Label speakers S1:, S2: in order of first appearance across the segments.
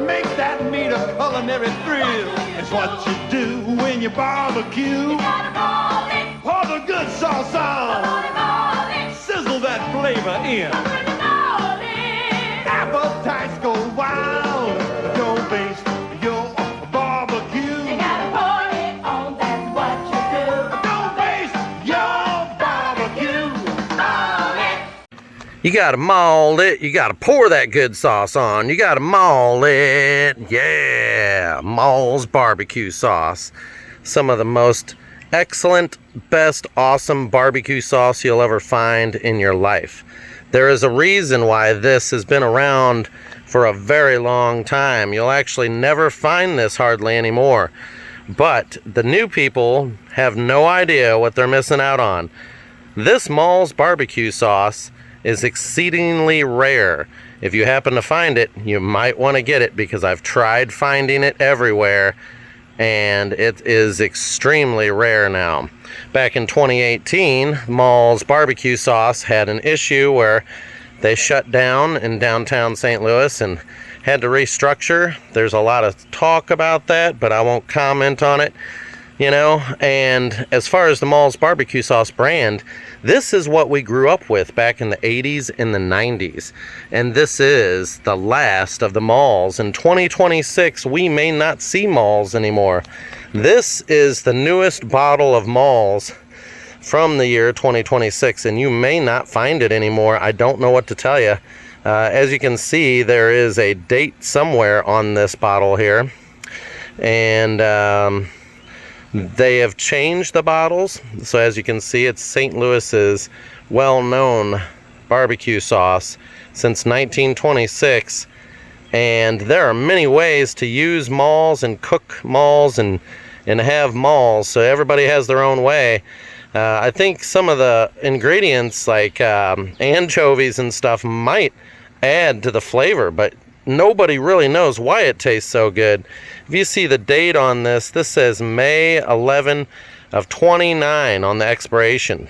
S1: make that meat a culinary thrill. It's what you do when you barbecue.
S2: You gotta roll it.
S1: Pour the good sauce on.
S2: Roll it.
S1: Sizzle that flavor in.
S2: Roll it.
S1: Appetites go wild. Don't waste your barbecue.
S2: You gotta pour it on, that's what you do.
S1: Don't waste your barbecue.
S2: Roll it.
S3: You gotta maul it, you gotta pour that good sauce on, you gotta maul it, yeah, Maull's barbecue sauce. Some of the most excellent, best, awesome barbecue sauce you'll ever find in your life. There is a reason why this has been around for a very long time. You'll actually never find this hardly anymore. But the new people have no idea what they're missing out on. This Maull's barbecue sauce is exceedingly rare. If you happen to find it, you might want to get it because I've tried finding it everywhere and it is extremely rare now. Back in 2018, Maull's barbecue sauce had an issue where they shut down in downtown St. Louis and had to restructure. There's a lot of talk about that, but I won't comment on it. You know, and as far as the Maull's barbecue sauce brand, this is what we grew up with back in the 80s and the 90s. And this is the last of the Maulls. In 2026, we may not see Maulls anymore. This is the newest bottle of Maulls from the year 2026, and you may not find it anymore. I don't know what to tell you. As you can see, there is a date somewhere on this bottle here. And they have changed the bottles, so as you can see, it's St. Louis's well-known barbecue sauce since 1926, and there are many ways to use Maulls and cook Maulls and have Maulls, so everybody has their own way. I think some of the ingredients like anchovies and stuff might add to the flavor, but nobody really knows why it tastes so good. If you see the date on this, this says May 11 of 29 on the expiration.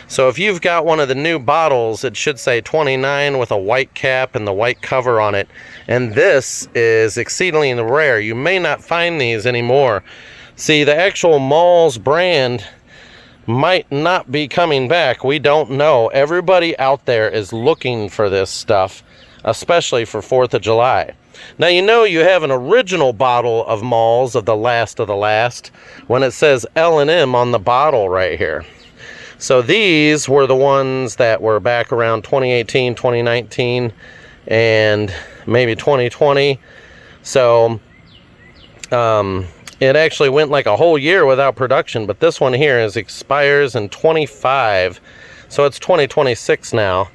S3: So if you've got one of the new bottles, it should say 29 with a white cap and the white cover on it. And this is exceedingly rare. You may not find these anymore. See, the actual Maull's brand might not be coming back. We don't know. Everybody out there is looking for this stuff, especially for 4th of July. Now, you know you have an original bottle of Maulls of the last when it says L&M on the bottle right here. So these were the ones that were back around 2018, 2019, and maybe 2020. So it actually went like a whole year without production, but this one here expires in 25, so it's 2026 now.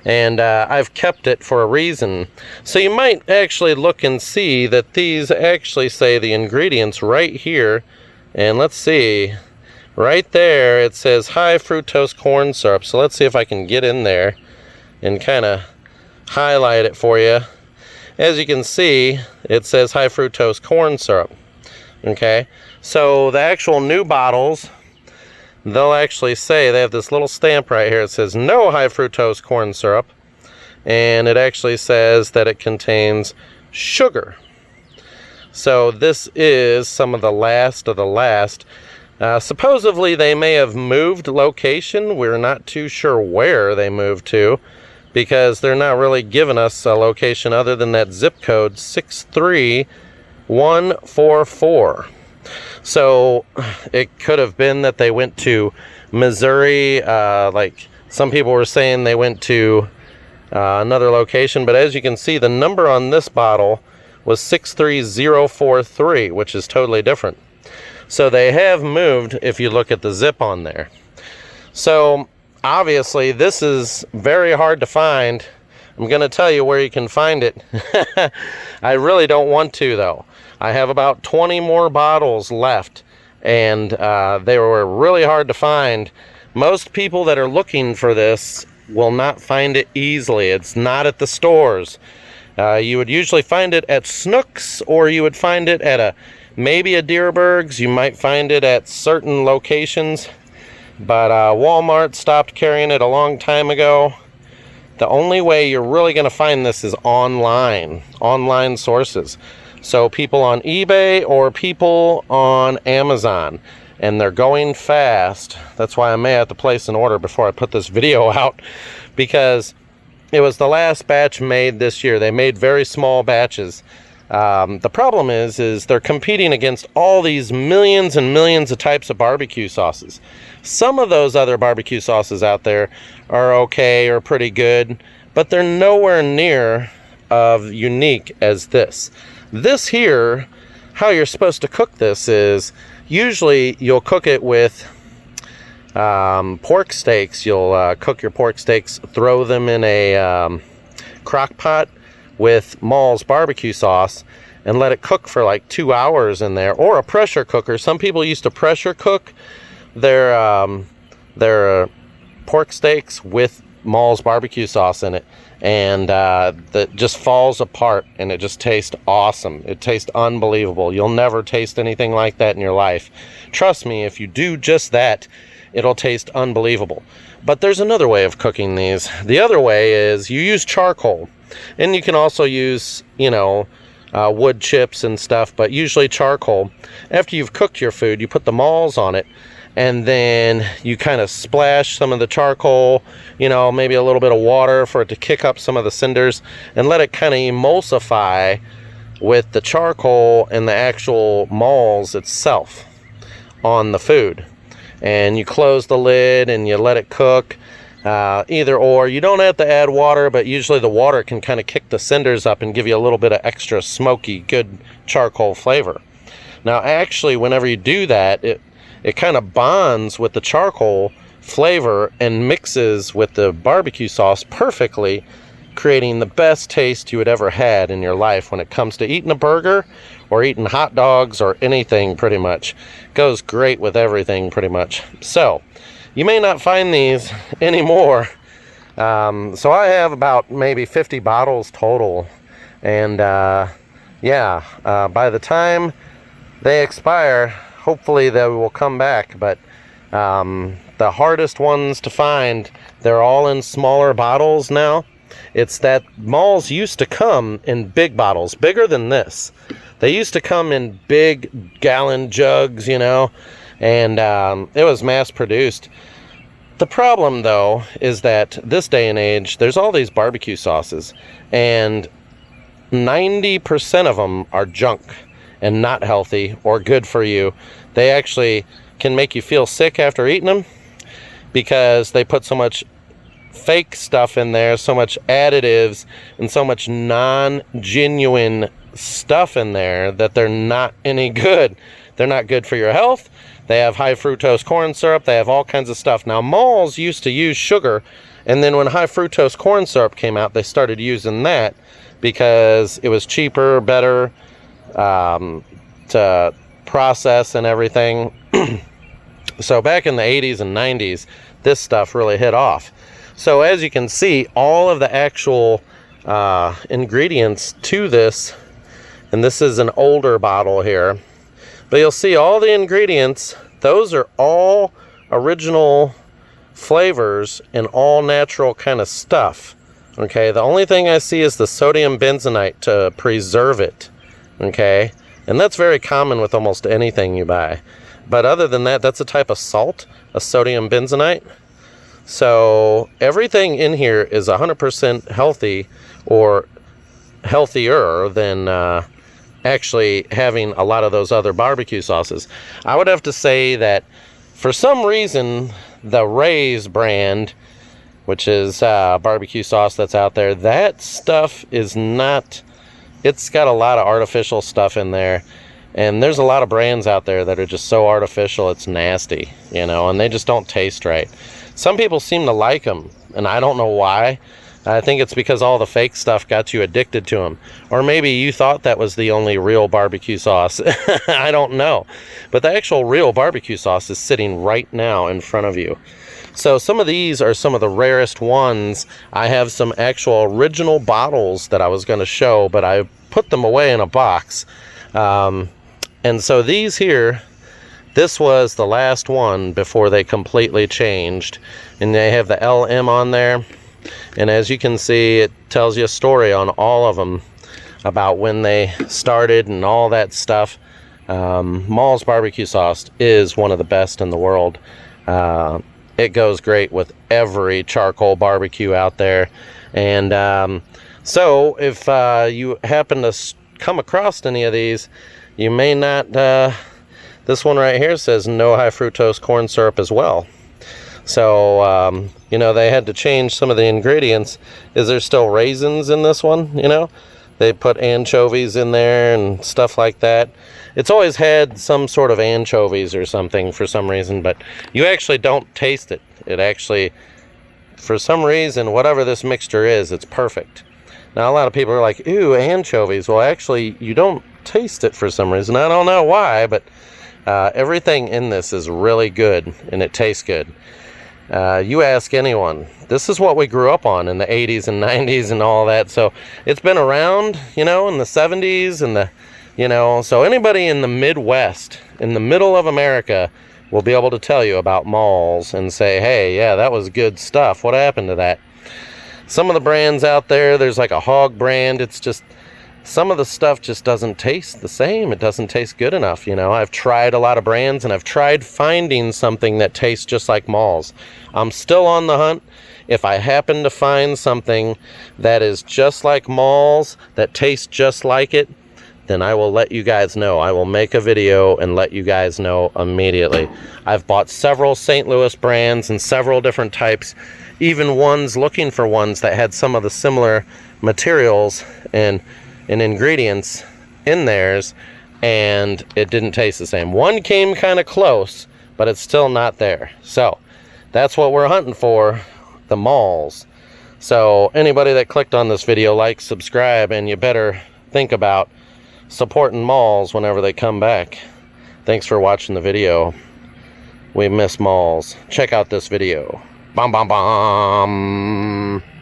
S3: And I've kept it for a reason. So you might actually look and see that these actually say the ingredients right here. And let's see, right there it says high fructose corn syrup. So let's see if I can get in there and kind of highlight it for you. As you can see, it says high fructose corn syrup. Okay, so the actual new bottles, they'll actually say, they have this little stamp right here. It says no high fructose corn syrup. And it actually says that it contains sugar. So this is some of the last of the last. Supposedly they may have moved location. We're not too sure where they moved to, because they're not really giving us a location other than that zip code 63144. So it could have been that they went to Missouri. Like some people were saying they went to another location. But as you can see, the number on this bottle was 63043, which is totally different. So they have moved if you look at the zip on there. So obviously this is very hard to find. I'm going to tell you where you can find it. I really don't want to, though. I have about 20 more bottles left, and they were really hard to find. Most people that are looking for this will not find it easily. It's not at the stores. You would usually find it at Snooks, or you would find it at maybe a Deerberg's. You might find it at certain locations, but Walmart stopped carrying it a long time ago. The only way you're really going to find this is online sources. So people on eBay or people on Amazon, and they're going fast. That's why I may have to place an order before I put this video out, because it was the last batch made this year. They made very small batches. The problem is they're competing against all these millions and millions of types of barbecue sauces. Some of those other barbecue sauces out there are okay or pretty good, but they're nowhere near of unique as this. This here, how you're supposed to cook this is, usually you'll cook it with pork steaks. You'll cook your pork steaks, throw them in a crock pot with Maulls barbecue sauce, and let it cook for like 2 hours in there, or a pressure cooker. Some people used to pressure cook their pork steaks with Maulls barbecue sauce in it, and that just falls apart, and it just tastes awesome. It tastes unbelievable. You'll never taste anything like that in your life. Trust me, if you do just that, it'll taste unbelievable. But there's another way of cooking these. The other way is you use charcoal, and you can also use, wood chips and stuff, but usually charcoal. After you've cooked your food, you put the Maulls on it, and then you kind of splash some of the charcoal, maybe a little bit of water for it to kick up some of the cinders, and let it kind of emulsify with the charcoal and the actual Maulls itself on the food. And you close the lid and you let it cook. Either or. You don't have to add water, but usually the water can kind of kick the cinders up and give you a little bit of extra smoky, good charcoal flavor. Now, actually, whenever you do that, it kind of bonds with the charcoal flavor and mixes with the barbecue sauce perfectly, creating the best taste you had ever had in your life when it comes to eating a burger or eating hot dogs or anything. Pretty much goes great with everything, pretty much. So you may not find these anymore. So I have about maybe 50 bottles total, and by the time they expire, hopefully they will come back. But the hardest ones to find, they're all in smaller bottles now. It's that Maulls used to come in big bottles, bigger than this. They used to come in big gallon jugs, and it was mass produced. The problem, though, is that this day and age, there's all these barbecue sauces, and 90% of them are junk and not healthy or good for you. They actually can make you feel sick after eating them because they put so much fake stuff in there, so much additives, and so much non-genuine stuff in there that they're not any good. They're not good for your health. They have high fructose corn syrup. They have all kinds of stuff. Now, Maulls used to use sugar, and then when high fructose corn syrup came out, they started using that because it was cheaper, better to process and everything. So back in the 80s and 90s, this stuff really hit off. So as you can see, all of the actual ingredients to this, and this is an older bottle here, but you'll see all the ingredients, those are all original flavors and all natural kind of stuff. Okay, the only thing I see is the sodium benzoate to preserve it. Okay, and that's very common with almost anything you buy. But other than that, that's a type of salt, a sodium benzoate. So everything in here is 100% healthy, or healthier than actually having a lot of those other barbecue sauces. I would have to say that for some reason, the Ray's brand, which is barbecue sauce that's out there, that stuff is not, it's got a lot of artificial stuff in there. And there's a lot of brands out there that are just so artificial, it's nasty, and they just don't taste right. Some people seem to like them, and I don't know why. I think it's because all the fake stuff got you addicted to them. Or maybe you thought that was the only real barbecue sauce. I don't know. But the actual real barbecue sauce is sitting right now in front of you. So some of these are some of the rarest ones. I have some actual original bottles that I was going to show, but I put them away in a box. And so these here, this was the last one before they completely changed. And they have the LM on there. And as you can see, it tells you a story on all of them about when they started and all that stuff. Maull's barbecue sauce is one of the best in the world. It goes great with every charcoal barbecue out there. And so if you happen to come across any of these, you may not, this one right here says no high fructose corn syrup as well. So, you know, they had to change some of the ingredients. Is there still raisins in this one? You know, they put anchovies in there and stuff like that. It's always had some sort of anchovies or something for some reason, but you actually don't taste it. It actually, for some reason, whatever this mixture is, it's perfect. Now, a lot of people are like, ooh, anchovies. Well, actually, you don't taste it for some reason. I don't know why, but everything in this is really good, and it tastes good. You ask anyone, this is what we grew up on in the 80s and 90s and all that. So it's been around, you know, in the 70s and the, you know, so anybody in the Midwest, in the middle of America, will be able to tell you about Maulls and say, hey, yeah, that was good stuff. What happened to that? Some of the brands out there, there's like a hog brand. It's just, some of the stuff just doesn't taste the same. It doesn't taste good enough, you know. I've tried a lot of brands, and I've tried finding something that tastes just like Maulls. I'm still on the hunt. If I happen to find something that is just like Maulls, that tastes just like it, then I will let you guys know. I will make a video and let you guys know immediately. I've bought several St. Louis brands and several different types, even ones looking for ones that had some of the similar materials and ingredients in theirs, and it didn't taste the same. One came kind of close, but it's still not there. So that's what we're hunting for, the Maulls. So anybody that clicked on this video, like, subscribe, and you better think about supporting Maulls whenever they come back. Thanks for watching the video. We miss Maulls. Check out this video. Bom, bom, bom.